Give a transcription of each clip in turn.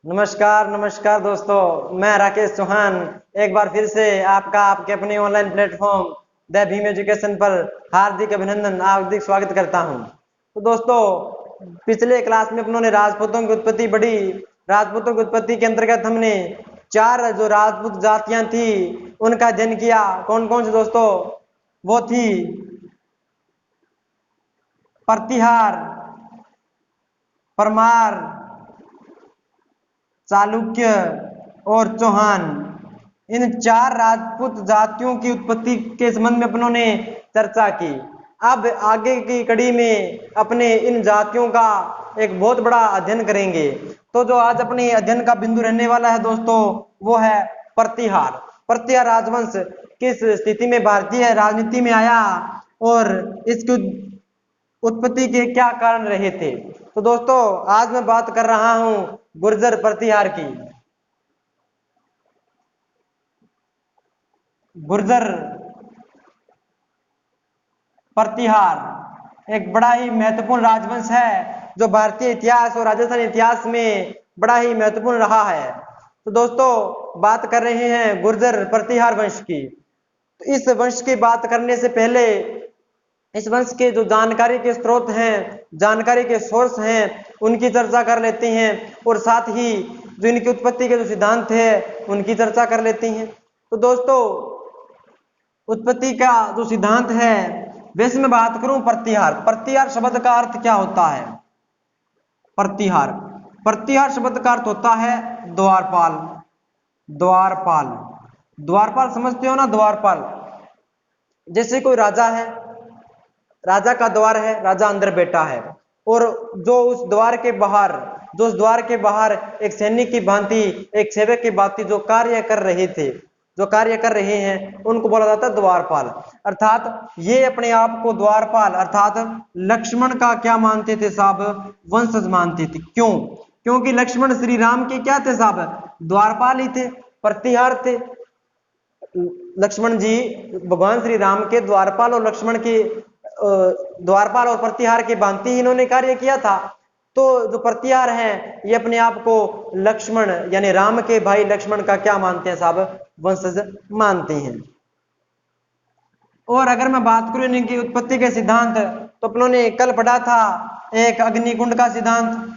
नमस्कार नमस्कार दोस्तों, मैं राकेश चौहान एक बार फिर से आपका आपके अपने online platform the Bhim education पर हार्दिक अभिनंदन हार्दिक स्वागत करता हूं। तो दोस्तों, पिछले क्लास में अपनों ने राजपूतों की उत्पत्ति पढ़ी। राजपूतों की उत्पत्ति के अंतर्गत हमने चार जो राजपूत जातियां थी उनका अध्ययन किया। कौन कौन से दोस्तों? वो थी प्रतिहार, परमार, चालुक्य और चौहान। इन चार राजपूत जातियों की उत्पत्ति के संबंध में अपनों ने चर्चा की। अब आगे की कड़ी में अपने इन जातियों का एक बहुत बड़ा अध्ययन करेंगे। तो जो आज अपने अध्ययन का बिंदु रहने वाला है दोस्तों, वो है प्रतिहार। प्रतिहार राजवंश किस स्थिति में भारतीय राजनीति में आया और इसकी उत्पत्ति के क्या कारण रहे थे। तो दोस्तों, आज मैं बात कर रहा हूं गुर्जर प्रतिहार की। गुर्जर प्रतिहार एक बड़ा ही महत्वपूर्ण राजवंश है जो भारतीय इतिहास और राजस्थान इतिहास में बड़ा ही महत्वपूर्ण रहा है। तो दोस्तों, बात कर रहे हैं गुर्जर प्रतिहार वंश की। तो इस वंश की बात करने से पहले इस वंश के जो जानकारी के स्रोत हैं, जानकारी के सोर्स हैं, उनकी चर्चा कर लेते हैं और साथ ही जो इनकी उत्पत्ति के जो सिद्धांत है उनकी चर्चा कर लेते हैं। तो दोस्तों, उत्पत्ति का जो सिद्धांत है वैसे मैं बात करूं प्रतिहार। प्रतिहार शब्द का अर्थ क्या होता है? प्रतिहार प्रतिहार शब्द का अर्थ होता है द्वारपाल। द्वारपाल द्वारपाल समझते हो ना? द्वारपाल जैसे कोई राजा है, राजा का द्वार है, राजा अंदर बैठा है और जो उस द्वार के बाहर जो उस द्वार के बाहर एक सैनिक की भांति, एक सेवक की भांति जो कार्य कर रहे थे, जो कार्य कर रहे हैं, उनको बोला जाता है द्वारपाल। अर्थात ये अपने आप को द्वारपाल अर्थात लक्ष्मण का क्या मानते थे साहब? वंशज मानते थे। क्यों? क्योंकि लक्ष्मण श्री राम के क्या थे साहब? द्वारपाल ही थे, प्रतिहार थे। लक्ष्मण जी भगवान श्री राम के द्वारपाल और लक्ष्मण के द्वारपाल और प्रतिहार के भांति ही इन्होंने कार्य किया था। तो जो प्रतिहार हैं ये अपने आप को लक्ष्मण यानी राम के भाई लक्ष्मण का क्या मानते हैं साहब? वंशज मानते हैं। और अगर मैं बात करूं इनकी उत्पत्ति के सिद्धांत, तो अपनों ने कल पढ़ा था एक अग्निकुंड का सिद्धांत।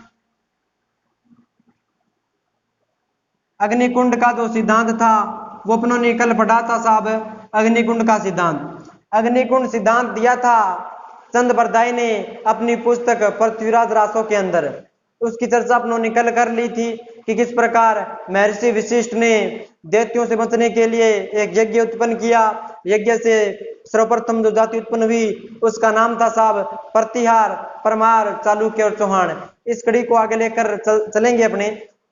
अग्निकुंड का जो सिद्धांत था वो अपनों ने कल पढ़ा था साहब, अग्निकुंड का सिद्धांत। अग्निकुंड सिद्धांत दिया था चंद बरदाई ने अपनी पुस्तक पृथ्वीराज रासो के अंदर। उसकी चर्चा अपनों ने कल कर ली थी कि किस प्रकार महर्षि वशिष्ठ ने दैत्यों से बचने के लिए एक यज्ञ उत्पन्न किया। यज्ञ से सर्वप्रथम जो जाति उत्पन्न हुई उसका नाम था साहब प्रतिहार, परमार, चालुक्य और चौहान। इस कड़ी को आगे लेकर चलेंगे अपने।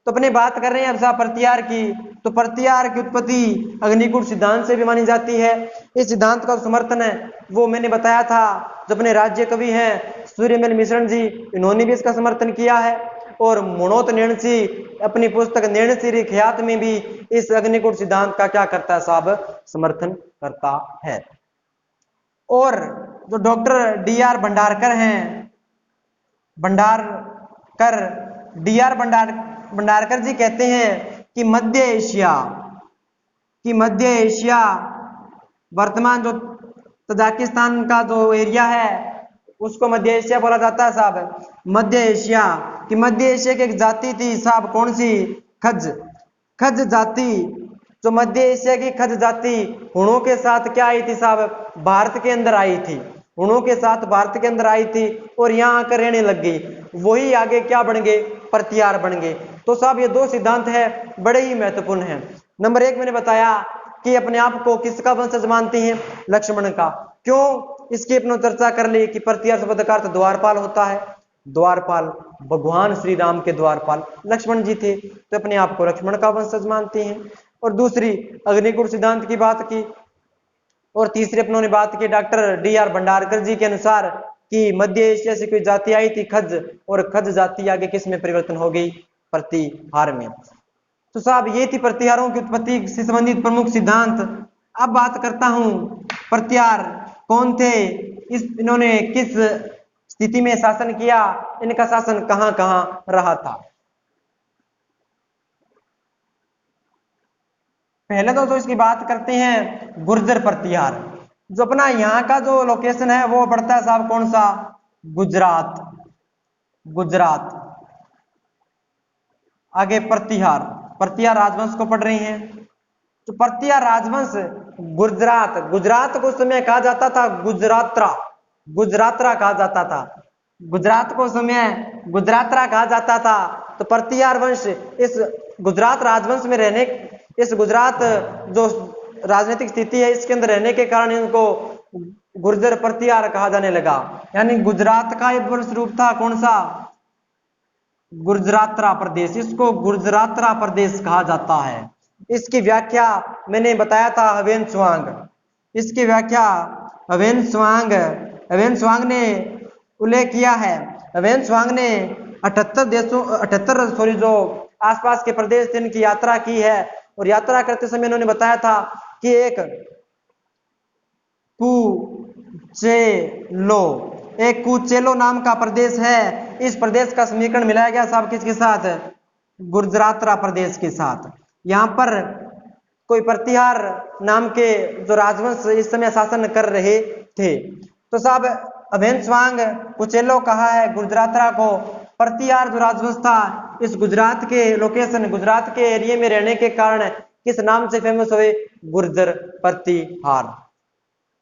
तो अपने बात कर रहे हैं अब साहब प्रतिहार की। तो प्रतिहार की उत्पत्ति अग्निकुंड सिद्धांत से भी मानी जाती है। इस सिद्धांत का समर्थन है वो मैंने बताया था, जो अपने राज्य कवि हैं सूर्यमल मिश्रण जी, इन्होंने भी इसका समर्थन किया है। और मनोत नैणसी अपनी पुस्तक नैणसी ख्यात में भी इस अग्निकुंड सिद्धांत का क्या करता है साहब? समर्थन करता है। और जो डॉक्टर डी आर भंडारकर हैं, भंडारकर डी आर भंडारकर जी कहते हैं कि मध्य एशिया वर्तमान जो तजाकिस्तान का जो एरिया है उसको मध्य एशिया बोला जाता है साहब। मध्य एशिया की एक जाति थी साहब, कौन सी? खज। खज जाति, जो मध्य एशिया की खज जाति हुणों के साथ क्या आई थी साहब? भारत के अंदर आई थी। हुणों के साथ भारत के अंदर आई थी और यहाँ आकर रहने लग गई। वही आगे क्या बन गए? प्रतिहार बन गए। तो साहब ये दो सिद्धांत है बड़े ही महत्वपूर्ण हैं। नंबर एक मैंने बताया कि अपने आप को किसका वंशज मानते हैं? लक्ष्मण का। क्यों? इसकी अपने चर्चा कर ली कि प्रतिहार शब्द का अर्थ द्वारपाल होता है। द्वारपाल भगवान श्री राम के द्वारपाल लक्ष्मण जी थे, तो अपने आप को लक्ष्मण का वंशज मानते हैं। और दूसरी अग्निकुंड सिद्धांत की बात की। और तीसरी अपनों ने बात की डॉक्टर डी आर भंडारकर जी के अनुसार कि मध्य एशिया से कोई जाति आई थी खज, और खज जाति आगे किस में परिवर्तन हो गई? प्रतिहार में। तो साहब ये थी प्रतिहारों की उत्पत्ति से संबंधित प्रमुख सिद्धांत। अब बात करता हूं प्रतिहार कौन थे, इन्होंने किस स्थिति में शासन किया, इनका शासन कहां कहां रहा था। पहले दोस्तों इसकी बात करते हैं गुर्जर प्रतिहार। जो अपना यहाँ का जो लोकेशन है वो पड़ता है साहब कौन सा, गुजरात। गुजरात। आगे प्रतिहार, प्रतिहार राजवंश को पढ़ रही हैं। तो प्रतिहार राजवंश गुजरात, गुजरात को उस समय कहा जाता था गुजरात्रा, गुजरात्रा कहा जाता था, गुजरात को समय गुजरात्रा कहा जाता था। तो प्रतिहार वंश इस गुजरात राजवंश में रहने, इस गुजरात जो राजनीतिक स्थिति है इसके अंदर रहने के कारण इनको गुर्जर प्रतिहार कहा जाने लगा। यानी गुजरात का एक वंश रूप था कौन सा, गुजरात्रा प्रदेश, इसको गुजरात्रा प्रदेश कहा जाता है। इसकी व्याख्या मैंने बताया था हवेन स्वांग, इसकी व्याख्या हवेन स्वांग, हवेन स्वांग ने उल्लेख किया है। हवेन स्वांग ने 78 देशों 78 सॉरी जो आसपास के प्रदेश थे इनकी यात्रा की है। और यात्रा करते समय इन्होंने बताया था कि एक कुचेलो, एक कुचेलो नाम का प्रदेश है, इस प्रदेश का समीकरण मिलाया गया साहब किसके साथ, गुजरात्रा प्रदेश के साथ। यहाँ पर कोई प्रतिहार नाम के जो राजवंश इस समय शासन कर रहे थे। तो साहब हवेन स्वांग कुचेलो कहा है गुजरात्रा को, प्रतिहार जो राजवंश था इस गुजरात के लोकेशन, गुजरात के एरिया में रहने के कारण किस नाम से फेमस हुए, गुर्जर प्रतिहार।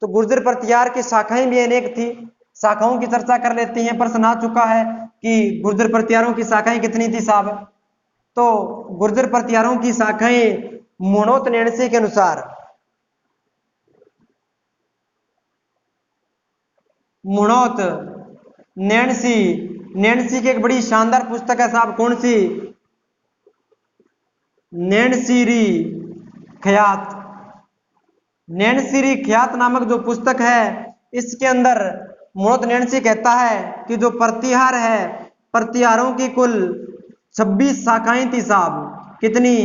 तो गुर्जर प्रतिहार की शाखाएं भी अनेक थी, शाखाओं की चर्चा कर लेते हैं। प्रश्न आ चुका है कि गुर्जर प्रतिहारों की शाखाएं कितनी थी साहब। तो गुर्जर प्रतिहारों की शाखाएं मुणोत नैणसी के अनुसार, मुणोत नैणसी, नैणसी की एक बड़ी शानदार पुस्तक है साहब कौन सी, नैणसीरी ख्यात, नैणसीरी ख्यात नामक जो पुस्तक है इसके अंदर मुणोत नैणसी कहता है कि जो प्रतिहार है, प्रतिहारों की कुल 26 शाखाएं थी साहब, कितनी,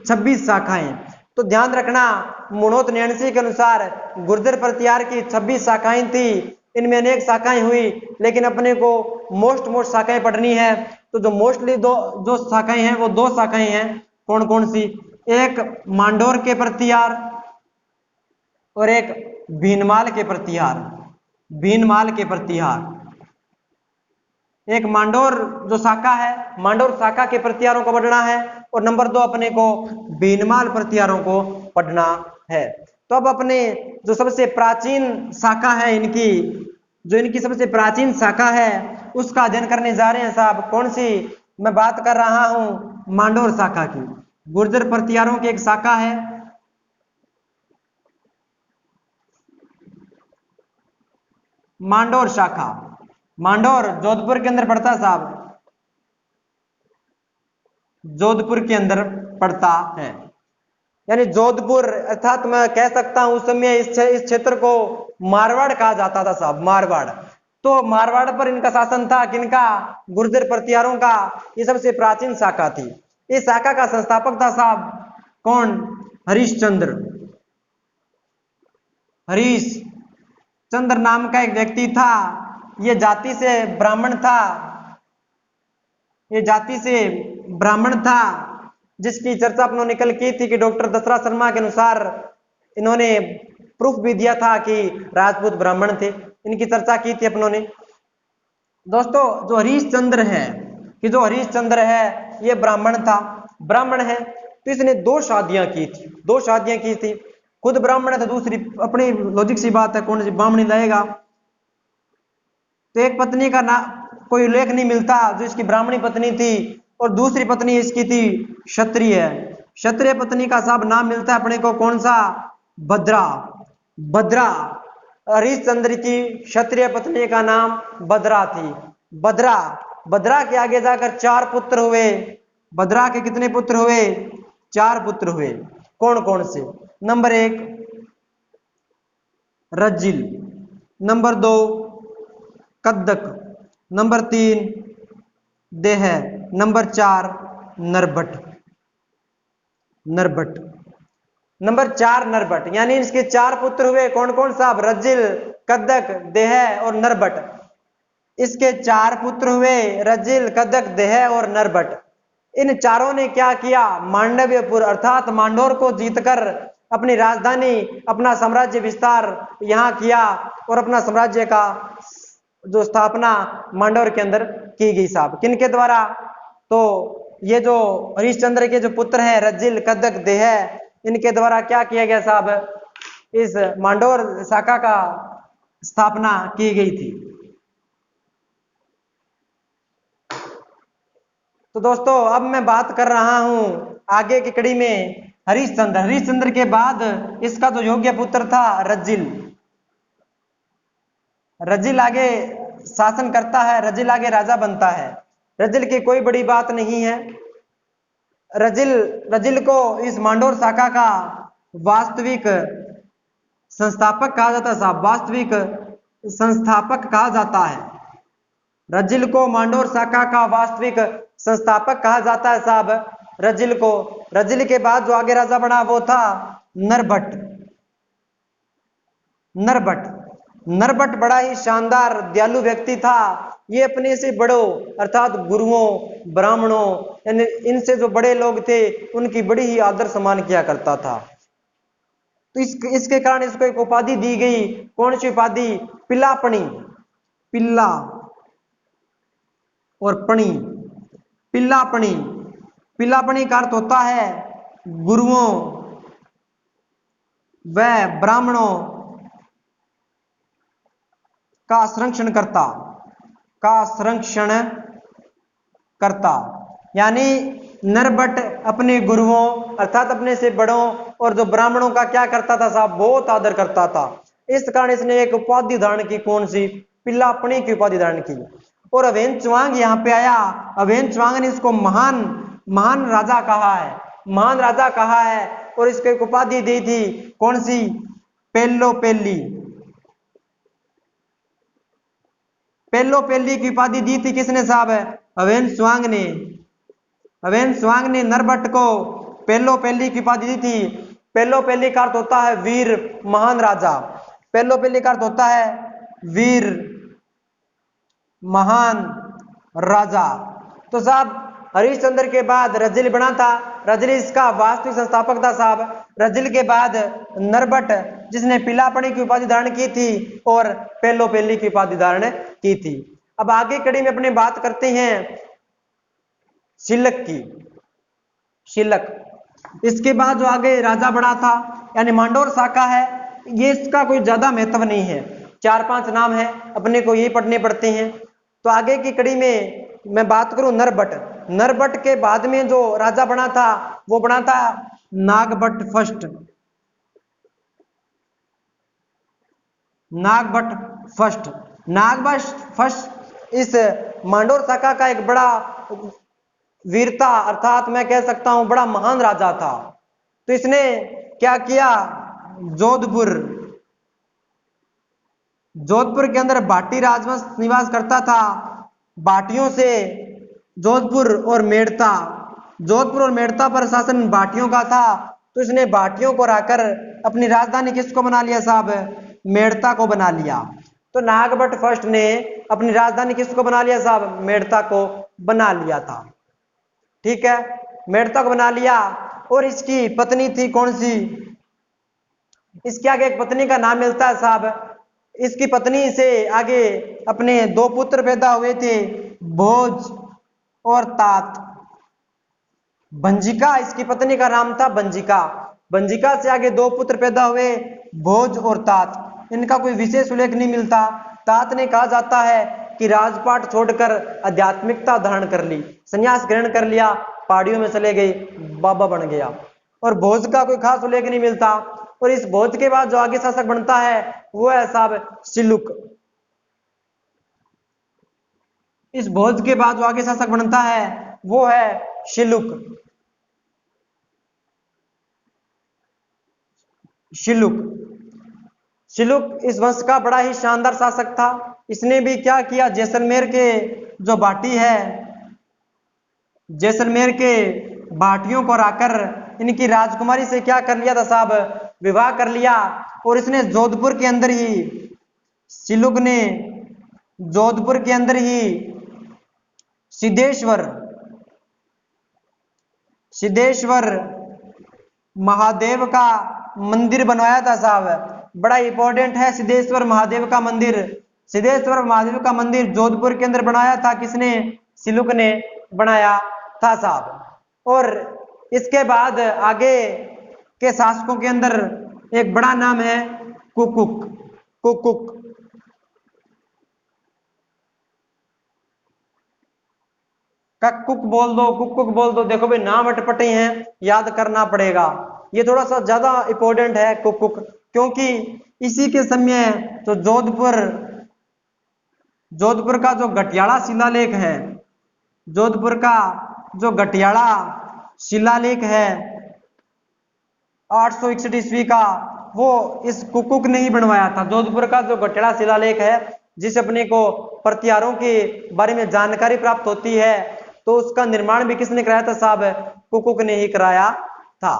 26 शाखाएं। तो ध्यान रखना मुणोत नैणसी के अनुसार गुर्जर प्रतिहार की 26 शाखाएं थी, इनमें अनेक शाखाएं हुई लेकिन अपने को मोस्ट शाखाएं पढ़नी है। तो जो मोस्टली दो जो शाखाएं हैं वो दो शाखाएं हैं, कौन कौन सी, एक मांडोर के प्रतिहार और एक भीनमाल के प्रतिहार, भीनमाल के प्रतिहार। एक मांडोर जो शाखा है, मांडोर शाखा के प्रतिहारों को पढ़ना है और नंबर 2 अपने को भीनमाल प्रतिहारों को पढ़ना है। तो अब अपने जो सबसे प्राचीन शाखा है इनकी, जो इनकी सबसे प्राचीन शाखा है उसका अध्ययन करने जा रहे हैं साहब। कौन सी, मैं बात कर रहा हूं मांडोर शाखा की। गुर्जर प्रतिहारों की एक शाखा है मांडोर शाखा, मांडोर जोधपुर के अंदर पड़ता है साहब, जोधपुर के अंदर पड़ता है। यानी जोधपुर अर्थात मैं कह सकता हूं उस समय इस क्षेत्र को मारवाड़ कहा जाता था साहब, मारवाड़। तो मारवाड़ पर इनका शासन था, किनका, गुर्जर प्रतिहारों का। ये सबसे प्राचीन शाखा थी। इस शाखा का संस्थापक था साहब कौन, हरिश्चंद्र, हरिश्चंद्र नाम का एक व्यक्ति था। ये जाति से ब्राह्मण था, ये जाति से ब्राह्मण था, जिसकी चर्चा अपनों ने कल की थी कि डॉक्टर दशरथ शर्मा के अनुसार इन्होंने प्रूफ भी दिया था कि राजपूत ब्राह्मण थे। इनकी चर्चा की थी अपनों ने। दोस्तों जो हरिश्चंद्र है, कि जो हरिश्चंद्र है ये ब्राह्मण था, ब्राह्मण है तो इसने 2 शादियां की थी, 2 शादियां की थी। खुद ब्राह्मण है तो दूसरी अपनी लॉजिक सी बात है कौन सी ब्राह्मणी लाएगा। तो एक पत्नी का ना कोई उल्लेख नहीं मिलता जो इसकी ब्राह्मणी पत्नी थी, और दूसरी पत्नी इसकी थी क्षत्रिय, क्षत्रिय पत्नी का साहब नाम मिलता है अपने को कौन सा, भद्रा, भद्रा। हरिश्चंद्र की क्षत्रिय पत्नी का नाम भद्रा थी, भद्रा। भद्रा के आगे जाकर 4 पुत्र हुए, भद्रा के कितने पुत्र हुए, 4 पुत्र हुए। कौन कौन से, नंबर 1 रज्जिल, नंबर 2 कद्दक, नंबर 3 देह, नंबर 4 नरभट, नरभट, नंबर 4 नरभट। यानी इसके 4 पुत्र हुए, कौन कौन साहब, रज्जिल, कद्दक, देह और नरभट। इसके 4 पुत्र हुए, रज्जिल, कद्दक, देह और नरभट। इन चारों ने क्या किया, मांडव्यपुर अर्थात मांडोर को जीतकर अपनी राजधानी, अपना साम्राज्य विस्तार यहाँ किया और अपना साम्राज्य का जो स्थापना मांडोर के अंदर की गई साहब। किनके द्वारा, तो ये जो हरिश्चंद्र के जो पुत्र हैं रज्जिल, कदक, देह, इनके द्वारा क्या किया गया साहब, इस मांडोर शाखा का स्थापना की गई थी। तो दोस्तों अब मैं बात कर रहा हूं आगे की कड़ी में हरिश्चंद्र। हरिश्चंद्र के बाद इसका जो योग्य पुत्र था रज्जिल। रज्जिल आगे शासन करता है, रज्जिल आगे राजा बनता है। रज्जिल की कोई बड़ी बात नहीं है। रज्जिल को इस मांडोर शाखा का वास्तविक संस्थापक कहा जाता है साहब, वास्तविक संस्थापक कहा जाता है। रज्जिल को मांडोर शाखा का वास्तविक संस्थापक कहा जाता है साहब रज्जिल को। रज्जिल के बाद जो आगे राजा बना वो था नरभट्ट। नरभट्ट बड़ा ही शानदार दयालु व्यक्ति था। ये अपने से बड़ों अर्थात गुरुओं, ब्राह्मणों, इनसे जो बड़े लोग थे उनकी बड़ी ही आदर सम्मान किया करता था। तो इसके कारण इसको एक उपाधि दी गई। कौन सी उपाधि, पिल्लापणी। पिल्ला और पणी, पिल्लापणी। पिल्लापणी का अर्थ होता है गुरुओं व ब्राह्मणों का संरक्षण करता, यानी नरभट्ट अपने गुरुओं अर्थात अपने से बड़ों और जो ब्राह्मणों का क्या करता था साहब, बहुत आदर करता था। इस कारण इसने एक उपाधि धारण की, कौन सी, पिल्लापणी की उपाधि धारण की। और अवेन चुआंग यहाँ पे आया। अवेन चुआंग ने इसको महान राजा कहा है, महान राजा कहा है। और इसको एक उपाधि दी थी, कौन सी, पेल्लो पेल्ली की उपाधि दी थी किसने साहब, अवेन चुआंग ने। अवेन चुआंग ने नरभट्ट को पेल्लो पेल्ली की उपाधि दी थी। पेल्लो पेल्ली का अर्थ होता है वीर, महान राजा। पेल्लो पेल्ली का अर्थ होता है वीर, महान राजा। तो साहब हरिश्चंद्र के बाद रज्जिल बना था। रज्जिल इसका वास्तविक संस्थापक था साहब। रज्जिल के बाद नरभट्ट जिसने पिल्लापणी की उपाधि धारण की थी और पेल्लो पेल्ली की उपाधि धारण की थी। अब आगे कड़ी में अपने बात करते हैं शिलक की। शिलक इसके बाद जो आगे राजा बड़ा था यानी मांडोर शाखा है, ये इसका कोई ज्यादा महत्व नहीं है। 4-5 नाम है, अपने को यही पढ़ने पड़ते हैं। तो आगे की कड़ी में मैं बात करूं नरभट्ट। नरभट्ट के बाद में जो राजा बना था वो बना था नागभट्ट फर्स्ट। नागभट्ट फर्स्ट इस मांडोर शाखा का एक बड़ा वीरता अर्थात मैं कह सकता हूं बड़ा महान राजा था। तो इसने क्या किया, जोधपुर के अंदर भाटी राजवंश निवास करता था। भाटियों से जोधपुर और मेड़ता पर शासन भाटियों का था। तो इसने भाटियों को हराकर अपनी राजधानी किसको बना लिया साहब, मेड़ता को बना लिया। तो नागभट्ट फर्स्ट ने अपनी राजधानी किसको बना लिया साहब, मेड़ता को बना लिया था। ठीक है, मेड़ता को बना लिया। और इसकी पत्नी थी कौन सी, इसके आगे एक पत्नी का नाम मिलता है साहब। इसकी पत्नी से आगे अपने 2 पुत्र पैदा हुए थे, भोज और तात। भंजिका इसकी पत्नी का नाम था, भंजिका से आगे 2 पुत्र पैदा हुए, भोज और तात। इनका कोई विशेष उल्लेख नहीं मिलता। तात ने कहा जाता है कि राजपाट छोड़कर आध्यात्मिकता धारण कर ली, संन्यास ग्रहण कर लिया, पहाड़ियों में चले गए, बाबा बन गया। और भोज का कोई खास उल्लेख नहीं मिलता। और इस भोज के बाद जो आगे शासक बनता है वो है साहब शिलुक। इस भोज के बाद जो आगे शासक बनता है वो है शिलुक। शिलुक इस वंश का बड़ा ही शानदार शासक था। इसने भी क्या किया, जैसलमेर के जो भाटी है, जैसलमेर के भाटियों को हराकर इनकी राजकुमारी से क्या कर लिया था साहब, विवाह कर लिया। और इसने जोधपुर के अंदर ही, शिलुक ने जोधपुर के अंदर ही सिद्धेश्वर सिद्धेश्वर महादेव का मंदिर बनवाया था साहब, बड़ा इंपॉर्टेंट है सिद्धेश्वर महादेव का मंदिर। सिद्धेश्वर महादेव का मंदिर जोधपुर के अंदर बनाया था किसने? सिलुक ने बनाया था साहब। और इसके बाद आगे के शासकों के अंदर एक बड़ा नाम है कुकुक। कुकुक कक्कुक बोल दो, कुकुक बोल दो, देखो भाई नाम अटपटे हैं, याद करना पड़ेगा। ये थोड़ा सा ज्यादा इंपॉर्टेंट है कुकुक, क्योंकि इसी के समय तो जोधपुर का जो गटियाला शिलालेख है, जोधपुर का जो गटियाला शिलालेख है 861 ईस्वी का, वो इस कुकुक ने ही बनवाया था। जोधपुर का जो गटियाला शिलालेख है, जिस अपने को प्रतिहारों के बारे में जानकारी प्राप्त होती है, तो उसका निर्माण भी किसने कराया था साहब? कुकुक ने ही कराया था।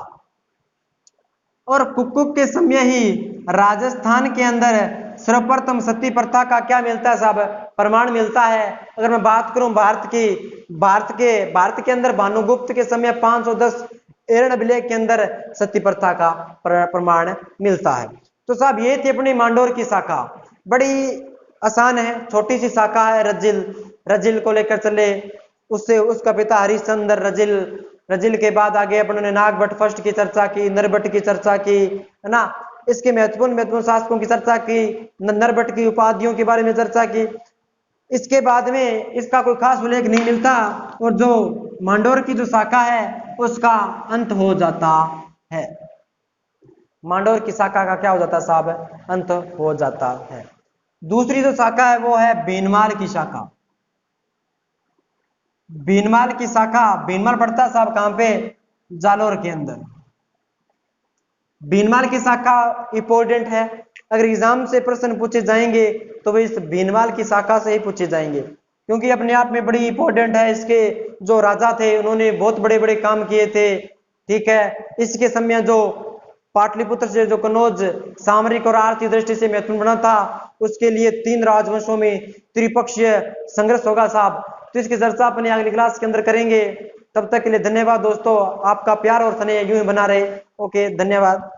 और कुकुक के समय ही राजस्थान के अंदर सर्वप्रथम सती प्रथा का क्या मिलता है साहब? प्रमाण मिलता है। अगर मैं बात करूं भारत के अंदर भानुगुप्त के समय 510 एरण अभिलेख के अंदर सती प्रथा का प्रमाण मिलता है। तो साहब ये थी अपनी मांडोर की शाखा, बड़ी आसान है, छोटी सी शाखा है। रजिल को लेकर चले, उससे उसका पिता हरिश्चंद्र रजिल के बाद आगे अपने नागभट्ट फर्स्ट की चर्चा की, नरभट्ट की चर्चा की, है ना। इसके महत्वपूर्ण शासकों की चर्चा की, नरभट्ट की उपाधियों के बारे में चर्चा की। इसके बाद में इसका कोई खास उल्लेख नहीं मिलता, और जो मांडोर की जो शाखा है उसका अंत हो जाता है। मांडोर की शाखा का क्या हो जाता है साहब? अंत हो जाता है। दूसरी जो शाखा है वो है भीनमाल की शाखा। भीनमाल की शाखा, भीनमाल पड़ता है साहब कहां पे? जालोर के अंदर। भीनमाल की शाखा इंपॉर्टेंट है, अगर एग्जाम से प्रश्न पूछे जाएंगे तो वे इस भीनमाल की शाखा से ही पूछे जाएंगे, क्योंकि अपने आप में बड़ी इंपॉर्टेंट है। इसके जो राजा थे उन्होंने बहुत बड़े बड़े काम किए थे, ठीक है। इसके समय जो पाटलिपुत्र से जो कनौज सामरिक और आर्थिक दृष्टि से महत्वपूर्ण बना था, उसके लिए 3 राजवंशों में त्रिपक्षीय संघर्ष होगा साहब। तो इसकी चर्चा अपने अगली क्लास के अंदर करेंगे। तब तक के लिए धन्यवाद दोस्तों, आपका प्यार और स्नेह यूं ही बना रहे। ओके, धन्यवाद।